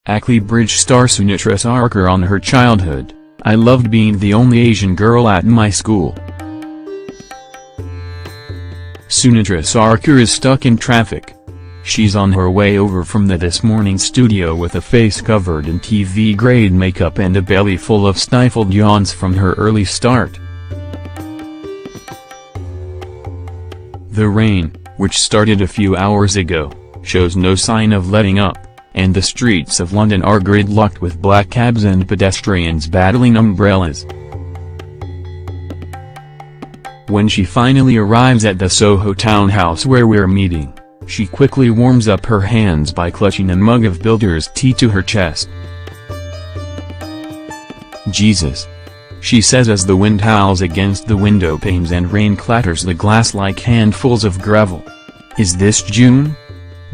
Ackley Bridge star Sunetra Sarker on her childhood. I loved being the only Asian girl at my school. Sunetra Sarker is stuck in traffic. She's on her way over from the This Morning studio with a face covered in TV-grade makeup and a belly full of stifled yawns from her early start. The rain, which started a few hours ago, shows no sign of letting up, and the streets of London are gridlocked with black cabs and pedestrians battling umbrellas. When she finally arrives at the Soho townhouse where we're meeting, she quickly warms up her hands by clutching a mug of builder's tea to her chest. "Jesus," she says as the wind howls against the window panes and rain clatters the glass like handfuls of gravel. "Is this June?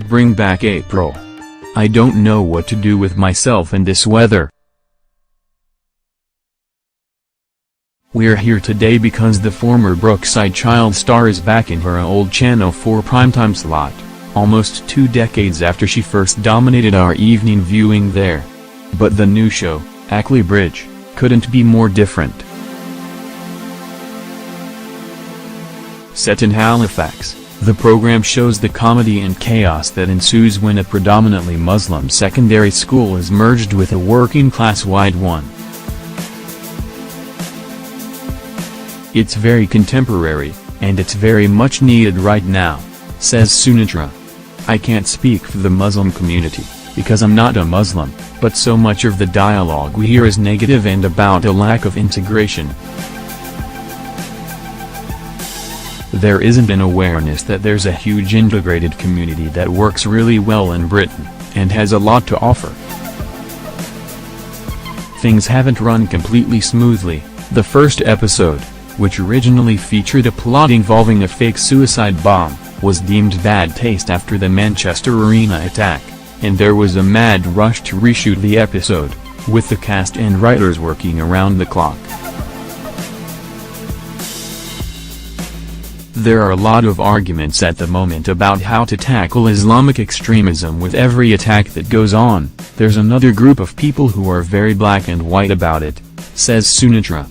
Bring back April. I don't know what to do with myself in this weather." We're here today because the former Brookside child star is back in her old Channel 4 primetime slot, almost 2 decades after she first dominated our evening viewing there. But the new show, Ackley Bridge, couldn't be more different. Set in Halifax, the program shows the comedy and chaos that ensues when a predominantly Muslim secondary school is merged with a working-class white one. "It's very contemporary, and it's very much needed right now," says Sunetra. "I can't speak for the Muslim community, because I'm not a Muslim, but so much of the dialogue we hear is negative and about a lack of integration. There isn't an awareness that there's a huge integrated community that works really well in Britain, and has a lot to offer. Things haven't run completely smoothly." The first episode, which originally featured a plot involving a fake suicide bomb, was deemed bad taste after the Manchester Arena attack, and there was a mad rush to reshoot the episode, with the cast and writers working around the clock. There are a lot of arguments at the moment about how to tackle Islamic extremism with every attack that goes on. "There's another group of people who are very black and white about it," says Sunetra.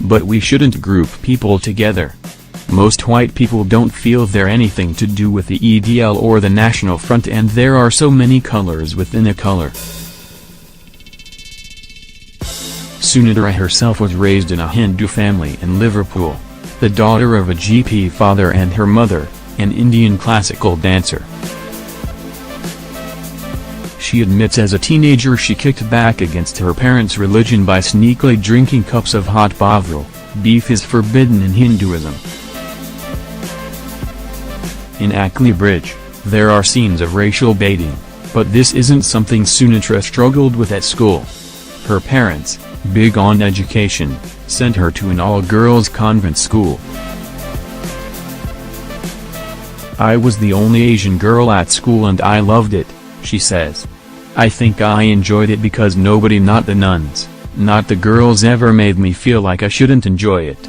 "But we shouldn't group people together. Most white people don't feel they're anything to do with the EDL or the National Front, and there are so many colors within a color." Sunetra herself was raised in a Hindu family in Liverpool, the daughter of a GP father and her mother, an Indian classical dancer. She admits as a teenager she kicked back against her parents' religion by sneakily drinking cups of hot bovril. Beef is forbidden in Hinduism. In Ackley Bridge, there are scenes of racial baiting, but this isn't something Sunetra struggled with at school. Her parents, big on education, sent her to an all-girls convent school. "I was the only Asian girl at school and I loved it," she says. "I think I enjoyed it because nobody, not the nuns, not the girls, ever made me feel like I shouldn't enjoy it.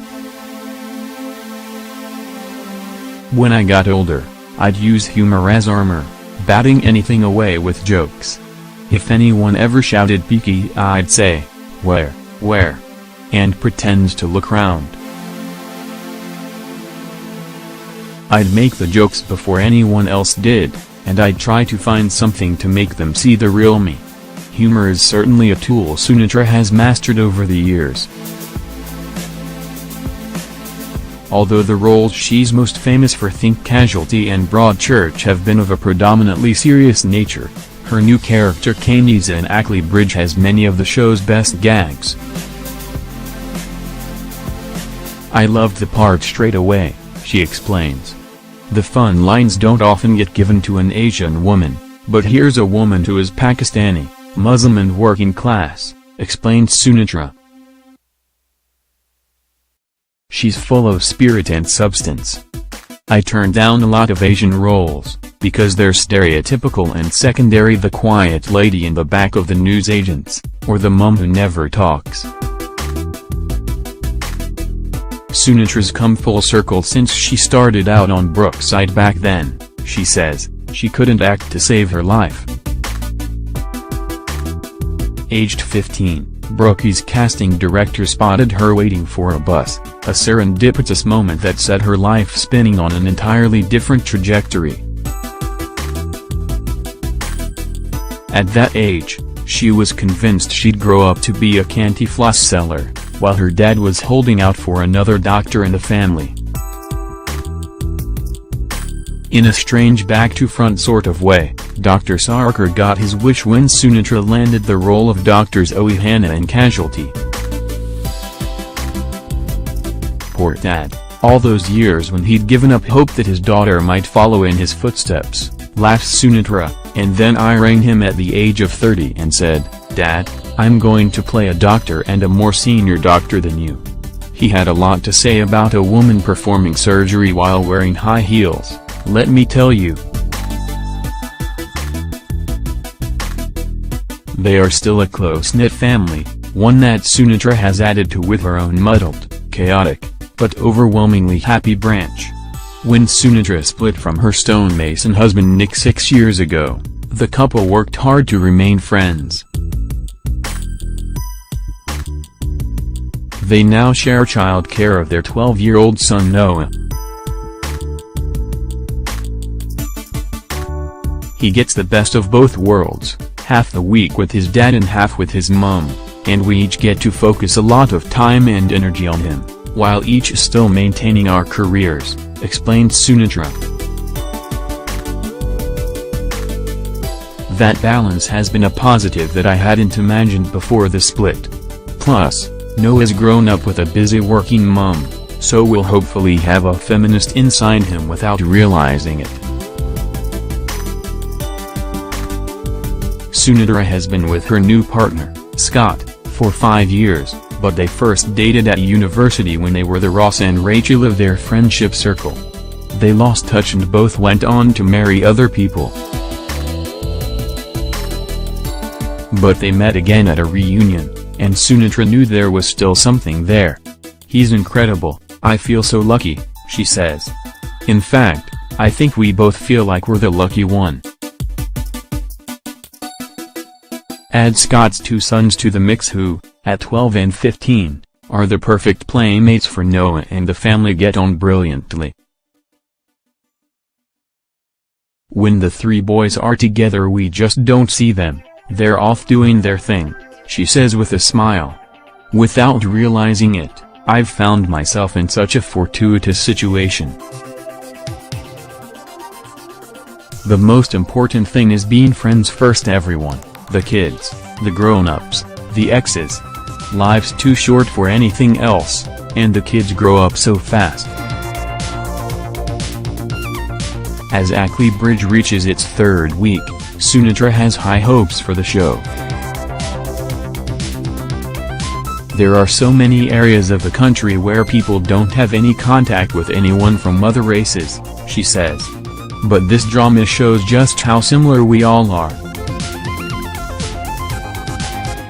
When I got older, I'd use humor as armor, batting anything away with jokes. If anyone ever shouted peaky, I'd say, 'Where?' and pretend to look round. I'd make the jokes before anyone else did, and I'd try to find something to make them see the real me. Humor is certainly a tool Sunetra has mastered over the years. Although the roles she's most famous for, Think Casualty and Broadchurch, have been of a predominantly serious nature, her new character Kanisa in Ackley Bridge has many of the show's best gags. "I loved the part straight away," she explains. "The fun lines don't often get given to an Asian woman, but here's a woman who is Pakistani, Muslim and working class," explained Sunetra. "She's full of spirit and substance. I turned down a lot of Asian roles, because they're stereotypical and secondary, the quiet lady in the back of the newsagents, or the mum who never talks." Sunetra's come full circle since she started out on Brookside back then, she says. she couldn't act to save her life. Aged 15, Brookie's casting director spotted her waiting for a bus, a serendipitous moment that set her life spinning on an entirely different trajectory. At that age, she was convinced she'd grow up to be a candy floss seller, while her dad was holding out for another doctor in the family. In a strange back-to-front sort of way, Dr. Sarker got his wish when Sunetra landed the role of Dr. Zoe Hannah in Casualty. Poor dad, all those years when he'd given up hope that his daughter might follow in his footsteps, laughed Sunetra, and then I rang him at the age of 30 and said, "Dad, I'm going to play a doctor and a more senior doctor than you." He had a lot to say about a woman performing surgery while wearing high heels, let me tell you. They are still a close-knit family, one that Sunetra has added to with her own muddled, chaotic, but overwhelmingly happy branch. When Sunetra split from her stonemason husband Nick 6 years ago, the couple worked hard to remain friends. They now share child care of their 12-year-old son Noah. He gets the best of both worlds, half the week with his dad and half with his mom, and we each get to focus a lot of time and energy on him, while each is still maintaining our careers, explained Sunetra. That balance has been a positive that I hadn't imagined before the split. Plus, Noah's grown up with a busy working mom, so we'll hopefully have a feminist inside him without realizing it. Sunetra has been with her new partner, Scott, for 5 years, but they first dated at university when they were the Ross and Rachel of their friendship circle. They lost touch and both went on to marry other people. But they met again at a reunion, and Sunetra knew there was still something there. "He's incredible, I feel so lucky," she says. "In fact, I think we both feel like we're the lucky one." Add Scott's 2 sons to the mix who, at 12 and 15, are the perfect playmates for Noah, and the family get on brilliantly. "When the 3 boys are together we just don't see them, they're off doing their thing," she says with a smile. "Without realizing it, I've found myself in such a fortuitous situation. The most important thing is being friends first, everyone. The kids, the grown-ups, the exes. Life's too short for anything else, and the kids grow up so fast." As Ackley Bridge reaches its 3rd week, Sunetra has high hopes for the show. "There are so many areas of the country where people don't have any contact with anyone from other races," she says. "But this drama shows just how similar we all are.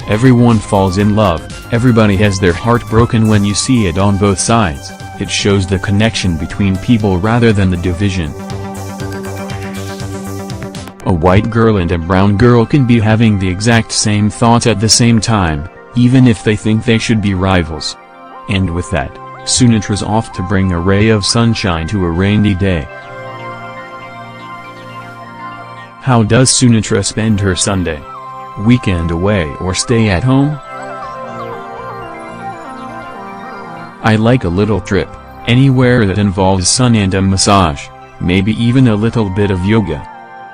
Everyone falls in love, everybody has their heart broken when you see it on both sides. It shows the connection between people rather than the division. A white girl and a brown girl can be having the exact same thoughts at the same time, even if they think they should be rivals." And with that, Sunetra's off to bring a ray of sunshine to a rainy day. How does Sunetra spend her Sunday? Weekend away or stay at home? "I like a little trip, anywhere that involves sun and a massage, maybe even a little bit of yoga.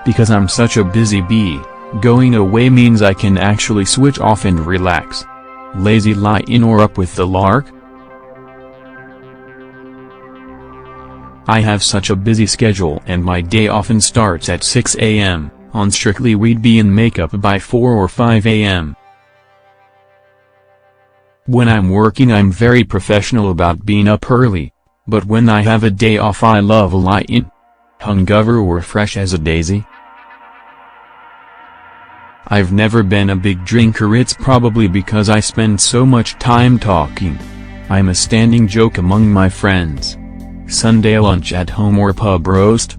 Because I'm such a busy bee, going away means I can actually switch off and relax. Lazy lie in or up with the lark? I have such a busy schedule and my day often starts at 6 a.m., on Strictly we'd be in makeup by 4 or 5 a.m. When I'm working I'm very professional about being up early, but when I have a day off I love a lie in. Hungover or fresh as a daisy. I've never been a big drinker, it's probably because I spend so much time talking. I'm a standing joke among my friends. Sunday lunch at home or pub roast?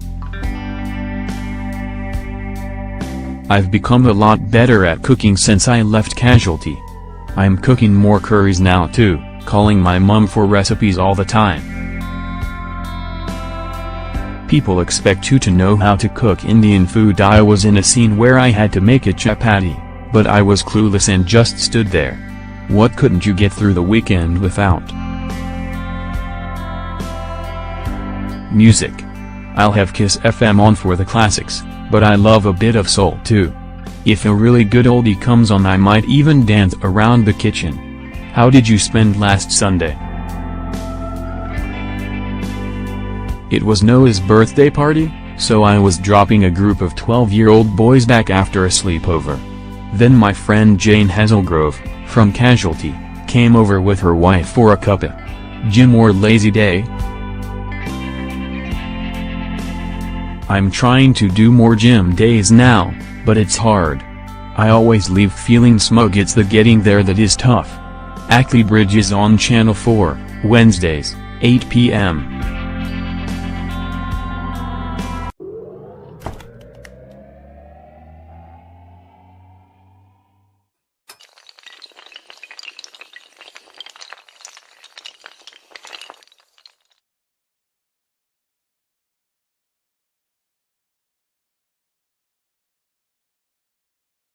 I've become a lot better at cooking since I left Casualty. I'm cooking more curries now too, calling my mum for recipes all the time. People expect you to know how to cook Indian food. I was in a scene where I had to make a chapati, but I was clueless and just stood there. What couldn't you get through the weekend without? Music. I'll have Kiss FM on for the classics, but I love a bit of soul too. If a really good oldie comes on, I might even dance around the kitchen. How did you spend last Sunday? It was Noah's birthday party, so I was dropping a group of 12-year-old boys back after a sleepover. Then my friend Jane Hazelgrove, from Casualty, came over with her wife for a cuppa. Gym or lazy day? I'm trying to do more gym days now, but it's hard. I always leave feeling smug. It's the getting there that is tough. Ackley Bridge is on Channel 4, Wednesdays, 8 p.m.